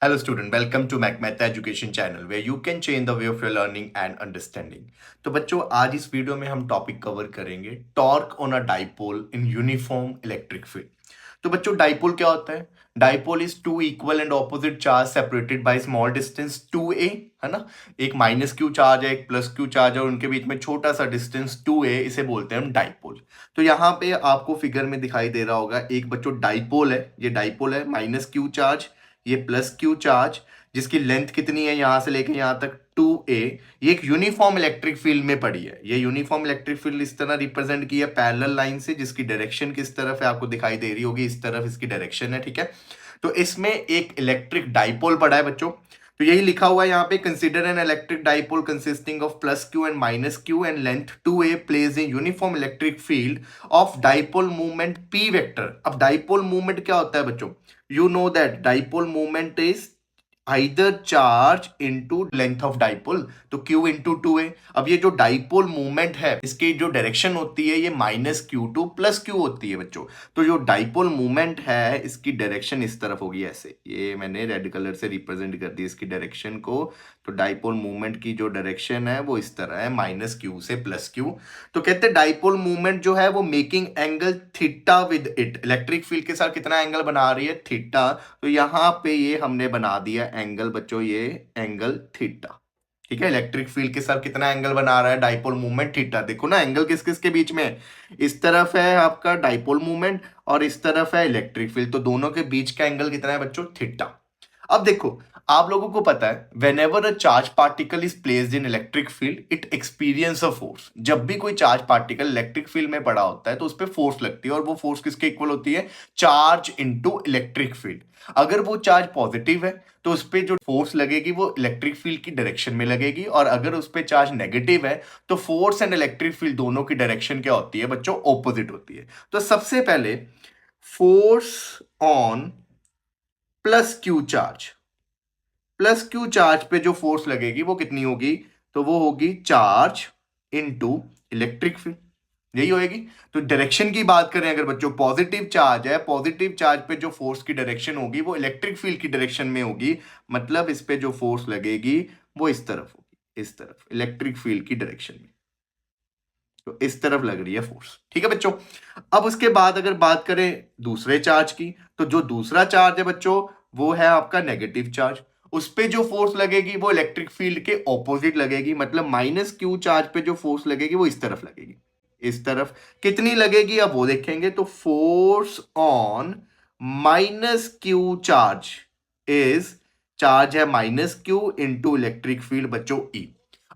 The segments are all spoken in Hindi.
Hello, student. Welcome to MacMath Education channel, where you can change the way of your learning and understanding. तो बच्चों, आज इस वीडियो में हम टॉपिक कवर करेंगे torque on a dipole in uniform electric field. तो बच्चों, डाइपोल क्या होता है? Dipole is two equal and opposite charge separated by small distance 2a, है ना। एक माइनस क्यू चार्ज है, एक प्लस क्यू चार्ज है, और उनके बीच में छोटा सा डिस्टेंस 2a, इसे बोलते हैं हम डाइपोल। तो यहाँ पे आपको फिगर में दिखाई दे रहा होगा, एक बच्चों डाइपोल है, ये डाइपोल है, माइनस क्यू चार्ज, ये प्लस क्यू चार्ज, जिसकी लेंथ कितनी है यहां से लेके यहां तक 2a। ये एक यूनिफॉर्म इलेक्ट्रिक फील्ड में पड़ी है। ये यूनिफॉर्म इलेक्ट्रिक फील्ड इस तरह रिप्रेजेंट की है पैरेलल लाइन से, जिसकी डायरेक्शन किस तरफ है आपको दिखाई दे रही होगी, इस तरफ इसकी डायरेक्शन है, ठीक है। तो इसमें एक इलेक्ट्रिक डाइपोल पड़ा है बच्चों। तो यही लिखा हुआ है यहाँ पे, consider an electric dipole consisting of plus Q and minus Q and length 2a place in uniform electric field of dipole movement p vector. अब डाइपोल मूवमेंट क्या होता है बच्चों? You know that dipole moment is either charge into length of dipole, तो q into 2a। अब ये जो डाइपोल मूवमेंट है, इसकी जो डायरेक्शन होती है ये minus Q two plus Q होती है बच्चों। तो जो डाइपोल मूवमेंट है, इसकी डायरेक्शन इस तरफ होगी, ऐसे। ये मैंने रेड कलर से रिप्रेजेंट कर दी इसकी डायरेक्शन को। तो डाइपोल मूवमेंट की जो डायरेक्शन है वो इस तरह है, माइनस क्यू से प्लस क्यू। तो कहते हैं डाइपोल मूवमेंट जो है वो making angle theta with it, electric field के साथ कितना एंगल बना रही है? थीटा। तो यहां पे ये हमने बना दिया एंगल बच्चों, ये एंगल थीटा, ठीक है। इलेक्ट्रिक फील्ड के साथ कितना एंगल बना रहा है डाइपोल मूवमेंट? थीटा। देखो ना, एंगल किस किस के बीच में है? इस तरफ है आपका डाइपोल मूवमेंट और इस तरफ है इलेक्ट्रिक फील्ड, तो दोनों के बीच का एंगल कितना है बच्चों? थीटा। अब देखो, आप लोगों को पता है when ever a charge particle is placed in electric field it experience a force. जब भी कोई चार्ज पार्टिकल इलेक्ट्रिक फील्ड में पड़ा होता है तो उस पर फोर्स लगती है, और वो फोर्स किसके इक्वल होती है? Charge into electric field. अगर वो चार्ज पॉजिटिव है तो उस पर जो फोर्स लगेगी वो इलेक्ट्रिक फील्ड की डायरेक्शन में लगेगी, और अगर उस पर चार्ज नेगेटिव है तो फोर्स एंड इलेक्ट्रिक फील्ड दोनों की डायरेक्शन क्या होती है बच्चों? ऑपोजिट होती है। तो सबसे पहले force on plus Q charge, plus Q charge पे जो फोर्स लगेगी वो कितनी होगी? तो वो होगी चार्ज इनटू इलेक्ट्रिक फील्ड, यही होएगी। तो डायरेक्शन की बात करें, अगर बच्चों पॉजिटिव चार्ज है, पॉजिटिव चार्ज पे जो फोर्स की डायरेक्शन होगी वो इलेक्ट्रिक फील्ड की डायरेक्शन में होगी। मतलब इस पे जो फोर्स लगेगी वो इस तरफ होगी, इस तरफ इलेक्ट्रिक फील्ड की डायरेक्शन में। तो इस तरफ लग रही है फोर्स, ठीक है बच्चों। अब उसके बाद अगर बात करें दूसरे चार्ज की, तो जो दूसरा चार्ज है बच्चों वो है आपका नेगेटिव चार्ज। उस पे जो फोर्स लगेगी वो इलेक्ट्रिक फील्ड के ऑपोजिट लगेगी, मतलब माइनस क्यू चार्ज पे जो फोर्स लगेगी वो इस तरफ लगेगी, इस तरफ। कितनी लगेगी अब वो देखेंगे। तो force on minus q charge is, charge है minus q into electric field बच्चों ई।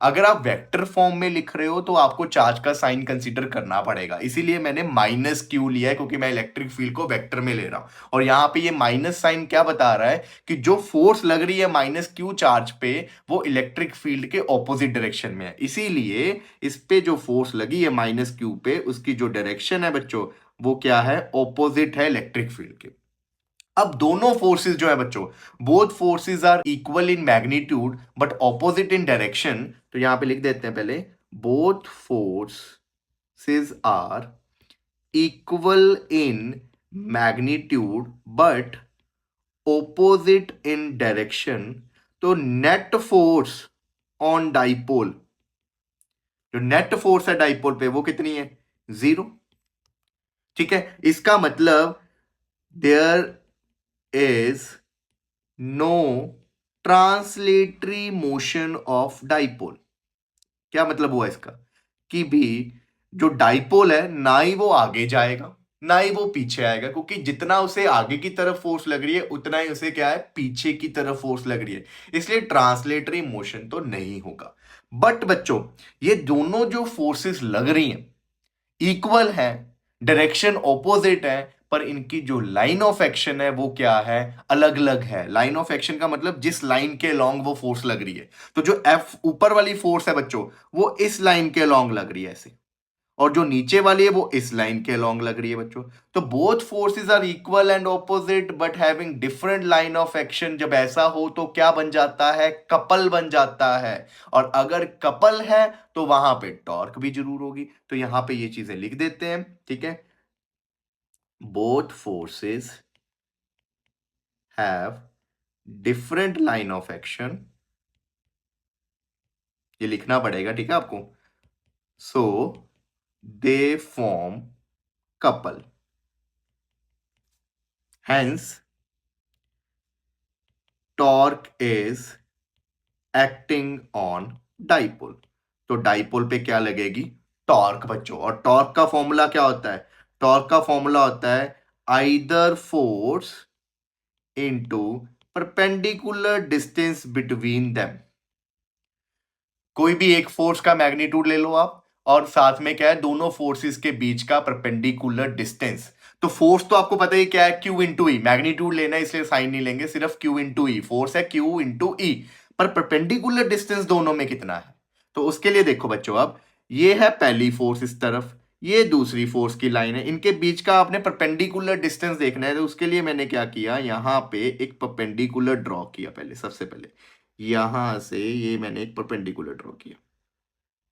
अगर आप वेक्टर फॉर्म में लिख रहे हो तो आपको चार्ज का साइन कंसीडर करना पड़ेगा, इसीलिए मैंने माइनस क्यू लिया है, क्योंकि मैं इलेक्ट्रिक फील्ड को वेक्टर में ले रहा हूं। और यहां पे ये माइनस साइन क्या बता रहा है कि जो फोर्स लग रही है माइनस क्यू चार्ज पे वो इलेक्ट्रिक फील्ड के ऑपोजिट डायरेक्शन में है, इसीलिए इस पे जो फोर्स लगी है माइनस क्यू पे, उसकी जो डायरेक्शन है बच्चों वो क्या है? ऑपोजिट है इलेक्ट्रिक फील्ड के। अब दोनों फोर्सेस जो है बच्चों, both forces are equal in magnitude but opposite in direction. तो यहां पे लिख देते हैं पहले, both forces are equal in magnitude but opposite in direction. तो नेट फोर्स ऑन डाइपोल, जो नेट फोर्स है डाइपोल पे वो कितनी है? 0, ठीक है। इसका मतलब there is no translatory motion of dipole. क्या मतलब हुआ इसका? कि भी जो डाइपोल है ना ही वो आगे जाएगा ना ही वो पीछे आएगा, क्योंकि जितना उसे आगे की तरफ फोर्स लग रही है उतना ही उसे क्या है? पीछे की तरफ फोर्स लग रही है, इसलिए ट्रांसलेटरी मोशन तो नहीं होगा। बट बच्चों, ये दोनों जो फोर्सेस लग रही हैं इक्वल है, डायरेक्शन ऑपोजिट है, पर इनकी जो लाइन ऑफ एक्शन है वो क्या है? अलग अलग है। लाइन ऑफ एक्शन का मतलब जिस लाइन के लॉन्ग वो फोर्स लग रही है। तो जो एफ ऊपर वाली फोर्स है बच्चों वो इस लाइन के लॉन्ग लग रही है ऐसे, और जो नीचे वाली है वो इस लाइन के लॉन्ग लग रही है बच्चों। तो both forces are equal and opposite but having different line of action. जब ऐसा हो तो क्या बन जाता है? कपल बन जाता है। और अगर कपल है तो वहां पे टॉर्क भी जरूर होगी। तो यहां पे ये चीजें लिख देते हैं, ठीक है। Both forces have different line of action, ये लिखना पड़ेगा, ठीक है आपको। So they form couple, hence torque is acting on dipole. तो डाइपोल पे क्या लगेगी? टॉर्क बच्चों। और टॉर्क का फॉर्मूला क्या होता है? टॉर्क का फॉर्मूला होता है either force into perpendicular distance between them. कोई भी एक फोर्स का मैग्नीट्यूड ले लो आप, और साथ में क्या है, दोनों फोर्सेस के बीच का परपेंडिकुलर डिस्टेंस। तो फोर्स तो आपको पता ही क्या है, क्यू इंटू ई। मैग्नीट्यूड लेना है इसलिए साइन नहीं लेंगे, सिर्फ क्यू इंटू ई। फोर्स है क्यू इंटू ई, पर परपेंडिकुलर डिस्टेंस दोनों में कितना है? तो उसके लिए देखो बच्चों, अब ये है पहली फोर्स इस तरफ, ये दूसरी फोर्स की लाइन है, इनके बीच का आपने परपेंडिकुलर डिस्टेंस देखना है। तो उसके लिए मैंने क्या किया, यहां पे एक परपेंडिकुलर ड्रॉ किया। पहले सबसे पहले यहां से ये मैंने एक परपेंडिकुलर ड्रॉ किया,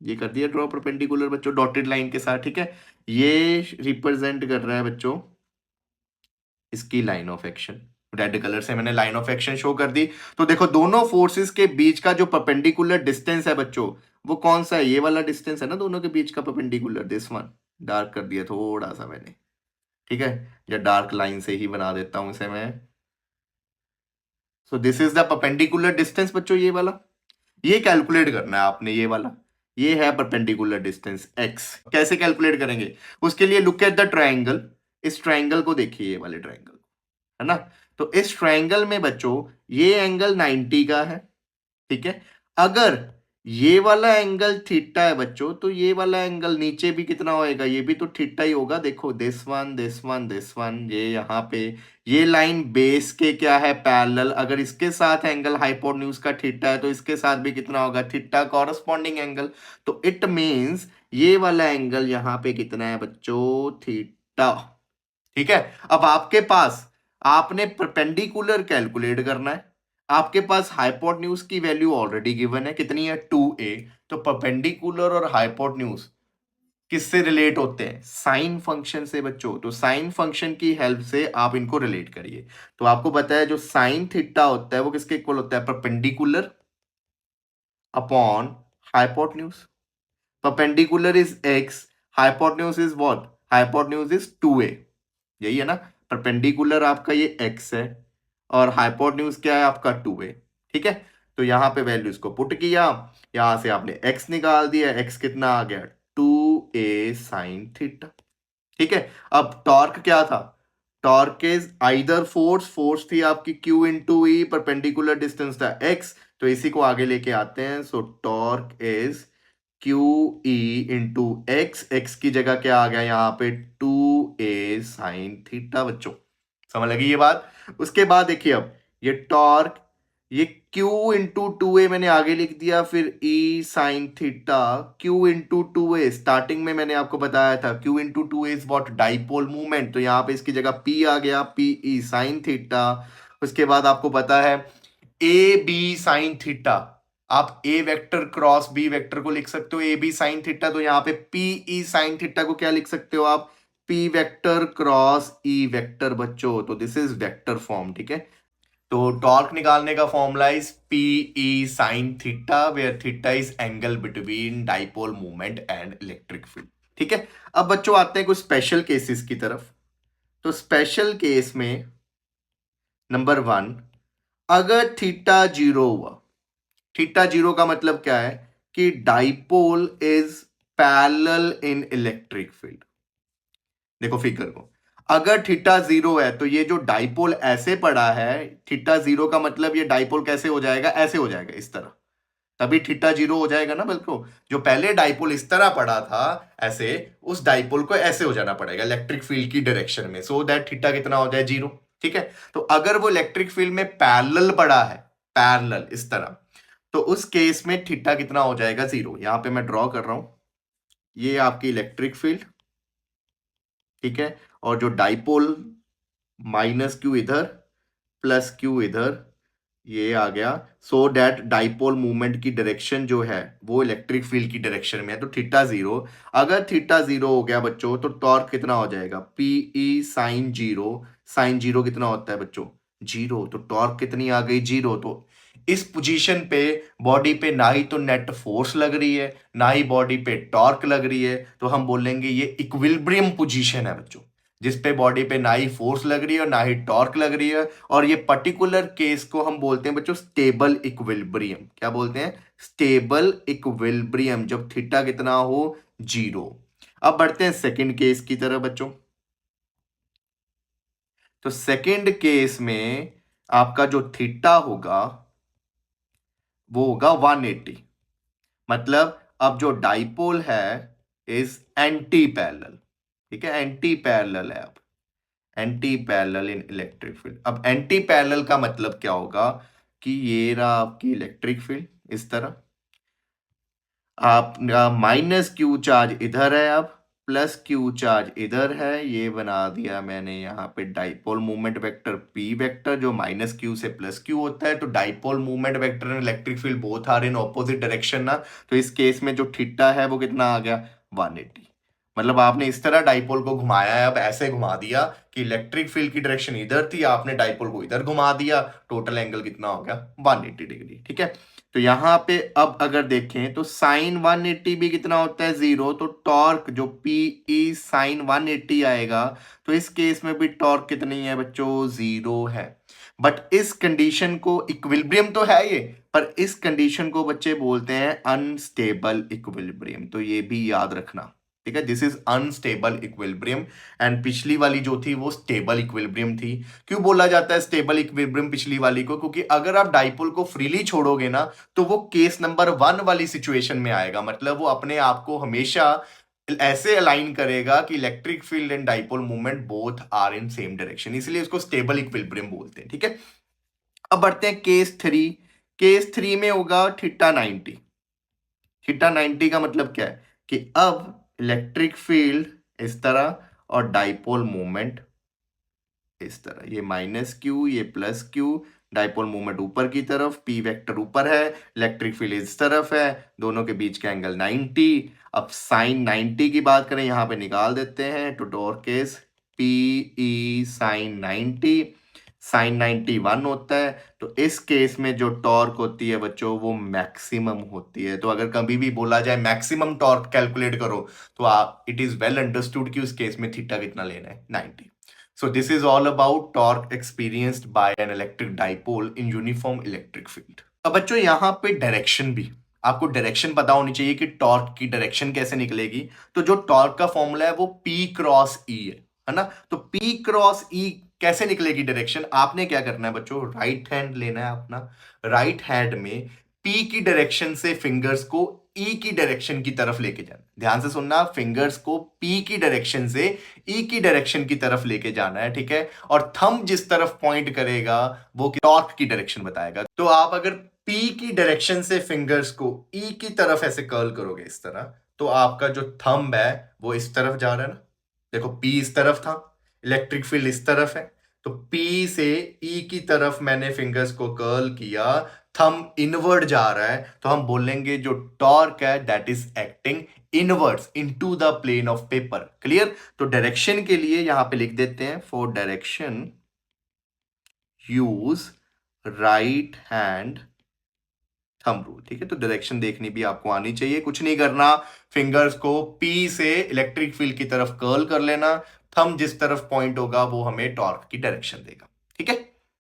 ये कर दिया ड्रॉ परपेंडिकुलर बच्चों डॉटेड लाइन के साथ, ठीक है। ये रिप्रेजेंट कर रहा है बच्चों इसकी line of action, red colour से मैंने लाइन ऑफ एक्शन शो कर दी। तो देखो दोनों फोर्सेस के बीच का जो परपेंडिकुलर डिस्टेंस है बच्चों, वो कौन सा है? ये वाला डिस्टेंस है ना दोनों के बीच का परपेंडिकुलर, दिस वन। डार्क कर दिया थोड़ा सा मैंने, ठीक है, या डार्क लाइन से ही बना देता हूं इसे मैं। So this is the perpendicular distance बच्चों, ये वाला। ये कैलकुलेट करना है आपने, ये वाला। ये है परपेंडिकुलर डिस्टेंस x। कैसे कैलकुलेट करेंगे? उसके लिए लुक एट द ट्रायंगल। इस ट्रायंगल को देखिए, ये वाले ट्रायंगल, है ना। तो इस ट्रायंगल में बच्चों ये एंगल 90 का है, ठीक है। अगर ये वाला एंगल थीटा है बच्चों, तो ये वाला एंगल नीचे भी कितना होएगा? ये भी तो थीटा ही होगा। देखो this one this one this one, ये यहाँ पे ये लाइन बेस के क्या है? पैरेलल। अगर इसके साथ एंगल हाइपोटेन्यूज का थीटा है, तो इसके साथ भी कितना होगा? Theta, corresponding angle. तो इट मींस ये वाला एंगल यहाँ पे कितना है बच्चों? थीटा, ठीक है। अब आपके पास, आपने परपेंडिकुलर कैलकुलेट करना है। आपके पास हाइपोटेन्यूज की वैल्यू ऑलरेडी गिवन है, कितनी है? 2a। तो परपेंडिकुलर और हाइपोटेन्यूज किससे रिलेट होते हैं? साइन फंक्शन से बच्चों। तो साइन फंक्शन की हेल्प से आप इनको रिलेट करिए। तो आपको पता है जो साइन थीटा होता है वो किसके इक्वल होता है? Perpendicular upon hypotenuse. Perpendicular is x, hypotenuse is what? Hypotenuse is 2a। यही है ना। परपेंडिकुलर आपका ये x है, और हाइपोटेन्यूज क्या है आपका? 2a, ठीक है। तो यहां पे वैल्यूज को पुट किया, यहां से आपने x निकाल दिया। x कितना आ गया? 2a साइन थीटा, ठीक है। अब टॉर्क क्या था? Torque is either force, force थी आपकी q इंटू ई, परपेंडिकुलर डिस्टेंस था x। तो इसी को आगे लेके आते हैं। सो torque is Q E into x, x की जगह क्या आ गया यहाँ पे? 2a साइन थीटा बच्चों। समझ लगी ये बात? उसके बाद देखिए, अब ये टॉर्क, ये q इंटू 2a मैंने आगे लिख दिया, फिर e sine theta. q into 2a starting में मैंने आपको बताया था, q into 2a is what? Dipole movement. तो यहाँ पे इसकी जगह p आ गया, p e साइन थीटा। उसके बाद आपको पता है ए बी साइन थीटा। आप A vector cross B vector को लिख सकते हो ए बी साइन थीटा। तो यहाँ पे पी ई साइन थीटा को क्या लिख सकते हो आप? P vector cross E vector बच्चों। तो दिस इज वेक्टर फॉर्म, ठीक है। तो टॉर्क निकालने का formula is P E sine theta, where theta is angle between dipole movement and electric field, ठीक है। अब बच्चों आते हैं कुछ स्पेशल केसेस की तरफ। तो स्पेशल केस में नंबर 1, अगर थीटा जीरो हुआ। थीटा जीरो का मतलब क्या है? कि dipole is parallel in electric field. देखो फिगर को, अगर थीटा जीरो है तो ये जो डाइपोल ऐसे पड़ा है, थीटा जीरो का मतलब ये डाइपोल कैसे हो जाएगा? ऐसे हो जाएगा, इस तरह। तभी थीटा जीरो हो जाएगा ना। बल्कि जो पहले डाइपोल इस तरह पड़ा था ऐसे, उस डाइपोल को ऐसे हो जाना पड़ेगा इलेक्ट्रिक फील्ड की डायरेक्शन में, सो दैट थीटा कितना हो जाए? जीरो, ठीक है। तो अगर वो इलेक्ट्रिक फील्ड में पैरेलल पड़ा है, पैरेलल इस तरह, तो उस केस में थीटा कितना हो जाएगा? जीरो। यहां पे मैं ड्रॉ कर रहा हूं, ये आपकी इलेक्ट्रिक फील्ड, ठीक है। और जो डाइपोल, माइनस क्यू इधर, प्लस क्यू इधर, ये आ गया। सो दैट डाइपोल मूवमेंट की डायरेक्शन जो है वो इलेक्ट्रिक फील्ड की डायरेक्शन में है। तो थीटा जीरो, अगर थीटा जीरो हो गया बच्चों, तो टॉर्क कितना हो जाएगा? P E sine zero. Sine zero कितना होता है बच्चों? जीरो, तो टॉर्क कितनी आ गई? जीरो। तो इस पोजीशन पे बॉडी पे ना ही तो नेट फोर्स लग रही है, ना ही बॉडी पे टॉर्क लग रही है, तो हम बोलेंगे ये इक्विलिब्रियम पोजीशन है बच्चों, जिस पे बॉडी पे ना ही फोर्स लग रही है और ना ही टॉर्क लग रही है। और ये पर्टिकुलर केस को हम बोलते हैं बच्चों स्टेबल इक्विलिब्रियम। क्या बोलते हैं? स्टेबल इक्विलिब्रियम, जब थीटा कितना हो? जीरो। अब बढ़ते हैं सेकंड केस की तरफ बच्चों। तो सेकंड केस में आपका जो थीटा होगा वो होगा 180। मतलब अब जो डाइपोल है इज एंटी पैरेलल। ठीक है, एंटी पैरेलल है। अब anti parallel in electric field. अब एंटी पैरेलल का मतलब क्या होगा कि ये रहा आपकी इलेक्ट्रिक फील्ड इस तरह, आप माइनस क्यू चार्ज इधर है, अब प्लस क्यू चार्ज इधर है, ये बना दिया मैंने यहाँ पे dipole movement vector P vector, जो माइनस क्यू से प्लस क्यू होता है। तो dipole movement vector and electric field both are in opposite direction ना, तो इस केस में जो थीटा है वो कितना आ गया? 180। मतलब आपने इस तरह डाइपोल को घुमाया है, अब ऐसे घुमा दिया कि इलेक्ट्रिक फील्ड की डायरेक्शन इधर थी, आपने डाइपोल को इधर घुमा दिया, टोटल एंगल कितना हो गया? 180 डिग्री। ठीक है, तो यहां पे अब अगर देखें तो साइन 180 भी कितना होता है? जीरो। तो टॉर्क जो पी ई साइन 180 आएगा, तो इस केस में भी टॉर्क कितनी है बच्चों? जीरो है। बट इस कंडीशन को, इक्विलिब्रियम तो है ये, पर इस कंडीशन को बच्चे बोलते हैं अनस्टेबल इक्विलिब्रियम। तो ये भी याद रखना। ठीक है, this is unstable equilibrium. And पिछली वाली जो थी वो स्टेबल इक्विलिब्रियम थी। क्यों बोला जाता है स्टेबल इक्विलिब्रियम पिछली वाली को? क्योंकि अगर आप डाइपोल को फ्रीली छोड़ोगे ना तो वो केस नंबर 1 वाली सिचुएशन में आएगा। मतलब वो अपने आप को हमेशा ऐसे अलाइन करेगा कि electric field and dipole movement both are in same direction, इसलिए उसको स्टेबल इक्विलिब्रियम बोलते हैं। ठीक है, अब बढ़ते हैं केस 3। केस 3 में होगा थीटा 90। थीटा 90 का मतलब क्या है कि अब इलेक्ट्रिक फील्ड इस तरह और डाइपोल मूवमेंट इस तरह, ये माइनस क्यू ये प्लस क्यू, डाइपोल मूवमेंट ऊपर की तरफ, पी वेक्टर ऊपर है, इलेक्ट्रिक फील्ड इस तरफ है, दोनों के बीच का एंगल 90। अब साइन 90 की बात करें, यहां पे निकाल देते हैं, तो torque P E sine 90, sine 91 होता है। तो इस केस में जो टॉर्क होती है बच्चों वो मैक्सिमम होती है। तो अगर कभी भी बोला जाए मैक्सिमम टॉर्क कैलकुलेट करो, तो आप इट इज वेल अंडरस्टूड कि उस केस में थीटा कितना लेना है? 90। So this is all about torque experienced by an electric dipole in uniform electric field. अब बच्चों यहाँ पे डायरेक्शन भी आपको डायरेक्शन पता होनी चाहिए कि टॉर्क की डायरेक्शन कैसे निकलेगी। तो जो टॉर्क का फॉर्मूला है वो P क्रॉस E है ना। तो P क्रॉस E कैसे निकलेगी डायरेक्शन? आपने क्या करना है बच्चों? राइट हैंड लेना है अपना, राइट हैंड में P की डायरेक्शन से फिंगर्स को E की डायरेक्शन की तरफ लेके जाना। ध्यान से सुनना, फिंगर्स को P की डायरेक्शन से E की डायरेक्शन की तरफ लेके जाना है। ठीक है, और थंब जिस तरफ पॉइंट करेगा वो टॉर्क की डायरेक्शन बताएगा। तो आप अगर P की डायरेक्शन से फिंगर्स को E की तरफ ऐसे कर्ल करोगे इस तरह, तो आपका जो थंब है वो इस तरफ जा रहा है ना। देखो P इस तरफ था, इलेक्ट्रिक फील्ड इस तरफ है, तो P से E की तरफ मैंने फिंगर्स को कर्ल किया, थंब इनवर्ड जा रहा है, तो हम बोलेंगे जो टॉर्क है that is acting inwards into the plane of paper. Clear? तो डायरेक्शन के लिए यहां पे लिख देते हैं, for direction use right hand thumb rule. ठीक है, तो डायरेक्शन देखनी भी आपको आनी चाहिए। कुछ नहीं करना, फिंगर्स को P से इलेक्ट्रिक फील्ड की तरफ कर्ल कर लेना, थंब जिस तरफ पॉइंट होगा वो हमें टॉर्क की डायरेक्शन देगा। ठीक है,